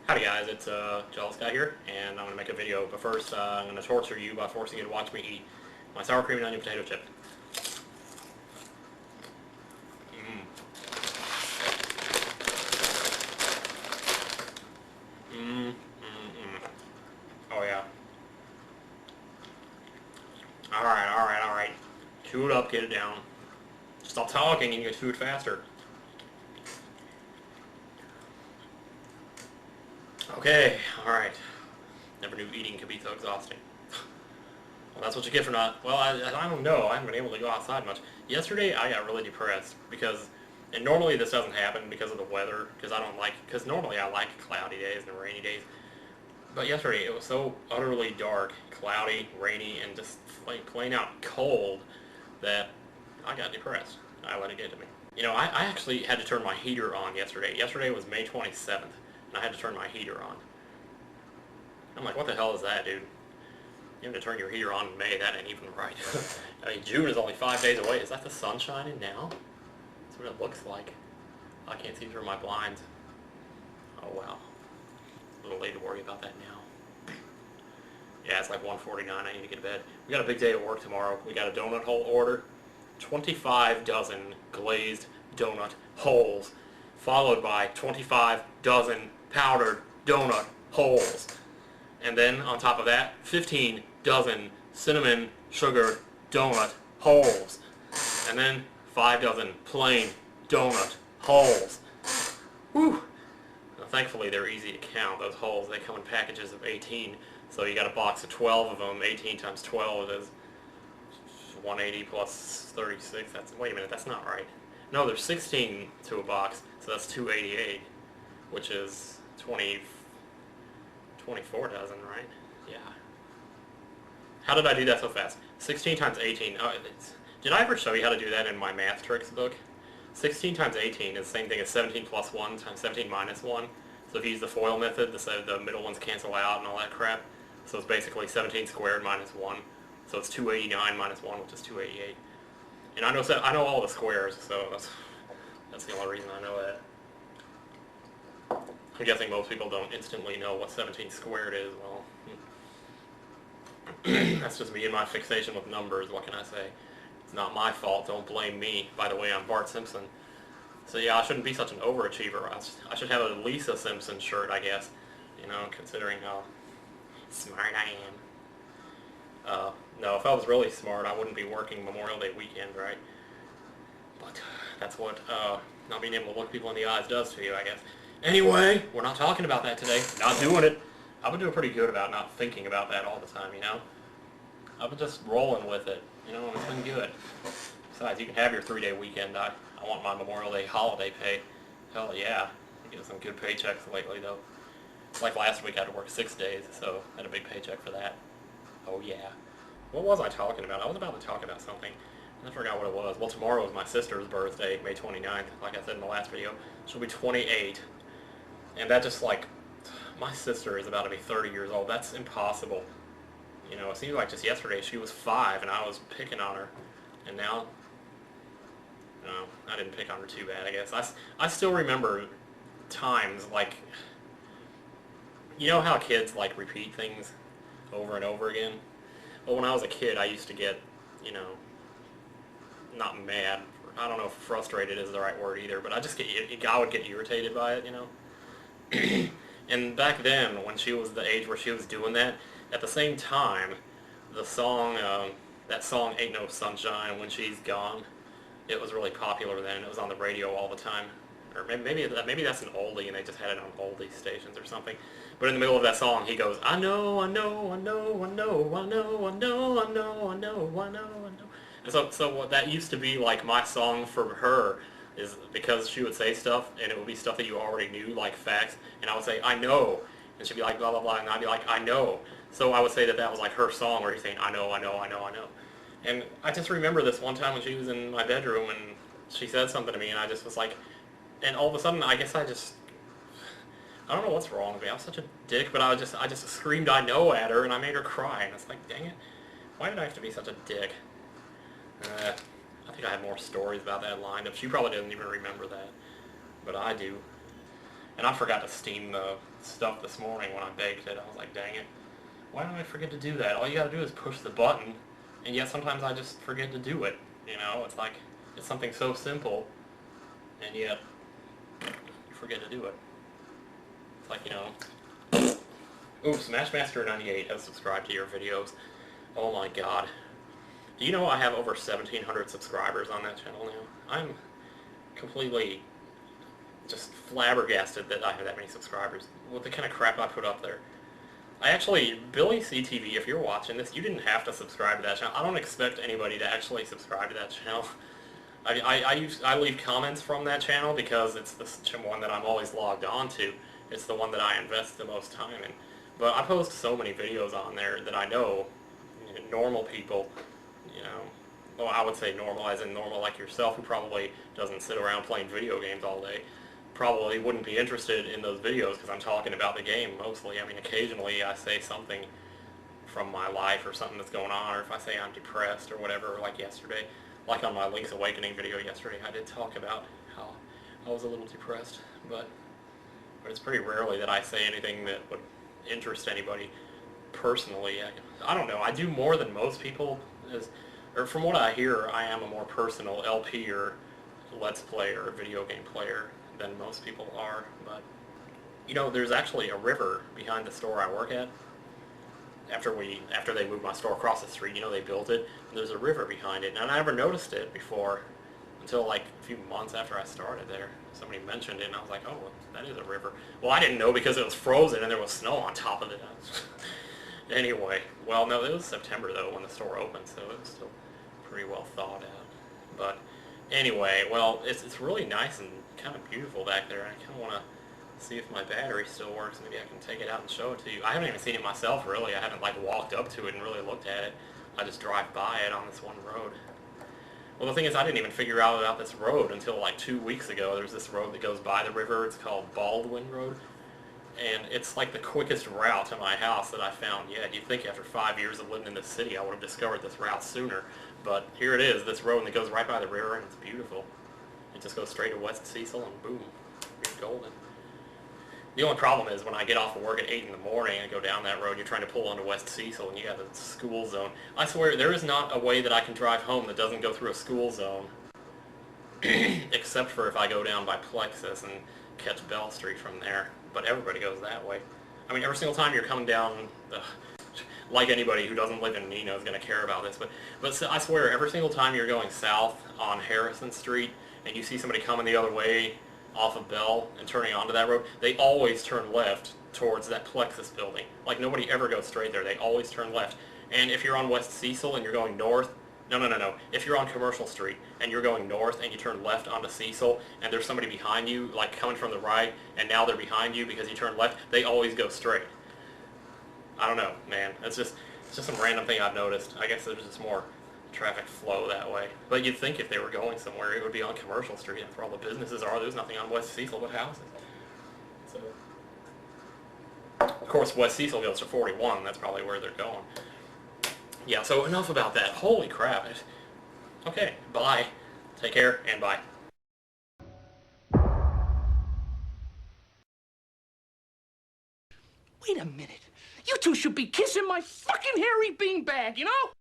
Howdy guys, it's Jealous Guy here, and I'm going to make a video, but first I'm going to torture you by forcing you to watch me eat my sour cream and onion potato chip. Mmm. Mmm. Mmm. Oh yeah. Alright. Chew it up, get it down. Stop talking and you get food faster. Okay, alright. Never knew eating could be so exhausting. Well, that's what you get for not... Well, I don't know. I haven't been able to go outside much. Yesterday, I got really depressed because... And normally this doesn't happen because of the weather, because I don't like... Because normally I like cloudy days and rainy days. But yesterday, it was so utterly dark, cloudy, rainy, and just plain out cold that I got depressed. I let it get to me. You know, I actually had to turn my heater on yesterday. Yesterday was May 27th. And I had to turn my heater on. I'm like, what the hell is that, dude? You have to turn your heater on in May, that ain't even right. I mean, June is only 5 days away. Is that the sun shining now? That's what it looks like. I can't see through my blinds. Oh, wow. A little late to worry about that now. Yeah, it's like 1:49. I need to get to bed. We got a big day at work tomorrow. We got a donut hole order. 25 dozen glazed donut holes, followed by 25 dozen powdered donut holes. And then, on top of that, 15 dozen cinnamon sugar donut holes. And then, 5 dozen plain donut holes. Whew! Now, thankfully, they're easy to count. Those holes, they come in packages of 18. So you got a box of 12 of them. 18 times 12 is 180 plus 36. Wait a minute, that's not right. No, there's 16 to a box, so that's 288, which is 24 dozen, right? Yeah. How did I do that so fast? 16 times 18. Oh, did I ever show you how to do that in my math tricks book? 16 times 18 is the same thing as 17 plus 1 times 17 minus 1. So if you use the FOIL method, the middle ones cancel out and all that crap. So it's basically 17 squared minus 1. So it's 289 minus 1, which is 288. And I know all the squares, so that's the only reason I know that. I'm guessing most people don't instantly know what 17 squared is. Well, that's just me and my fixation with numbers. What can I say? It's not my fault. Don't blame me. By the way, I'm Bart Simpson. So yeah, I shouldn't be such an overachiever. I should have a Lisa Simpson shirt, I guess. You know, considering how smart I am. No, if I was really smart, I wouldn't be working Memorial Day weekend, right? But that's what not being able to look people in the eyes does to you, I guess. Anyway, we're not talking about that today. Not doing it. I've been doing pretty good about not thinking about that all the time, you know? I've been just rolling with it, you know, and it's been good. Besides, you can have your 3-day weekend. I want my Memorial Day holiday pay. Hell yeah. I'm getting some good paychecks lately, though. Like last week, I had to work 6 days, so I had a big paycheck for that. Oh yeah. What was I talking about? I was about to talk about something. I forgot what it was. Well, tomorrow is my sister's birthday, May 29th, like I said in the last video. She'll be 28. And that just like, my sister is about to be 30 years old. That's impossible. You know, it seems like just yesterday she was 5 and I was picking on her. And now, no, I didn't pick on her too bad, I guess. I still remember times like, you know how kids like repeat things over and over again? Well, when I was a kid, I used to get, you know, not mad. I don't know if frustrated is the right word either, but I would get irritated by it, you know. And back then, when she was the age where she was doing that, at the same time, the song, that song "Ain't No Sunshine When She's Gone," it was really popular then. It was on the radio all the time. Or maybe that's an oldie and they just had it on oldie stations or something. But in the middle of that song, he goes, I know. And so what that used to be like my song for her, is because she would say stuff and it would be stuff that you already knew, like facts, and I would say, I know. And she'd be like, blah, blah, blah, and I'd be like, I know. So I would say that was like her song where he's saying, I know. And I just remember this one time when she was in my bedroom and she said something to me and I just was like, and all of a sudden, I guess I don't know what's wrong with me. I was such a dick, but I just screamed I know at her, and I made her cry. And it's like, dang it, why did I have to be such a dick? I think I have more stories about that lined up. She probably doesn't even remember that, but I do. And I forgot to steam the stuff this morning when I baked it. I was like, dang it, why did I forget to do that? All you gotta do is push the button, and yet sometimes I just forget to do it. You know, it's like, it's something so simple, and yet you forget to do it. It's like, you know, ooh, Smashmaster98 has subscribed to your videos. Oh my god. Do you know I have over 1,700 subscribers on that channel now? I'm completely just flabbergasted that I have that many subscribers. What the kind of crap I put up there. I actually, Billy CTV, if you're watching this, you didn't have to subscribe to that channel. I don't expect anybody to actually subscribe to that channel. I leave comments from that channel because it's the one that I'm always logged on to. It's the one that I invest the most time in. But I post so many videos on there that I know, you know, normal people, you know, well, I would say normal as in normal like yourself, who probably doesn't sit around playing video games all day, probably wouldn't be interested in those videos because I'm talking about the game mostly. I mean, occasionally I say something from my life or something that's going on, or if I say I'm depressed or whatever, like yesterday. Like on my Link's Awakening video yesterday, I did talk about how I was a little depressed, but it's pretty rarely that I say anything that would interest anybody personally. I don't know, I do more than most people, or from what I hear, I am a more personal LP or Let's Play or video game player than most people are, but you know, there's actually a river behind the store I work at. After they moved my store across the street, you know, they built it, and there's a river behind it, and I never noticed it before until like a few months after I started there. Somebody mentioned it, and I was like, oh, that is a river. Well, I didn't know because it was frozen and there was snow on top of it. Anyway, well, no, it was September though when the store opened, so it was still pretty well thawed out. But anyway, well, it's really nice and kind of beautiful back there. I kind of want to see if my battery still works. Maybe I can take it out and show it to you. I haven't even seen it myself, really. I haven't, like, walked up to it and really looked at it. I just drive by it on this one road. Well, the thing is, I didn't even figure out about this road until, like, 2 weeks ago. There's this road that goes by the river. It's called Baldwin Road. And it's, like, the quickest route to my house that I found yet. You'd think after 5 years of living in this city, I would have discovered this route sooner. But here it is, this road, and it goes right by the river, and it's beautiful. It just goes straight to West Cecil, and boom, you're golden. The only problem is when I get off of work at 8 in the morning and go down that road, you're trying to pull onto West Cecil and you got the school zone. I swear, there is not a way that I can drive home that doesn't go through a school zone. Except for if I go down by Plexus and catch Bell Street from there. But everybody goes that way. I mean, every single time you're coming down, like anybody who doesn't live in Nino is going to care about this, but I swear, every single time you're going south on Harrison Street and you see somebody coming the other way off of Bell and turning onto that road, they always turn left towards that Plexus building. Like, nobody ever goes straight there. They always turn left. And if you're on West Cecil and you're going north, no. If you're on Commercial Street and you're going north and you turn left onto Cecil and there's somebody behind you, like coming from the right, and now they're behind you because you turned left, they always go straight. I don't know, man. It's just some random thing I've noticed. I guess there's just more traffic flow that way. But you'd think if they were going somewhere, it would be on Commercial Street. After all the businesses are, there's nothing on West Cecil but houses. So, of course, West Cecil goes to 41. That's probably where they're going. Yeah, so enough about that. Holy crap. Okay, bye. Take care, and bye. Wait a minute. You two should be kissing my fucking hairy beanbag, you know?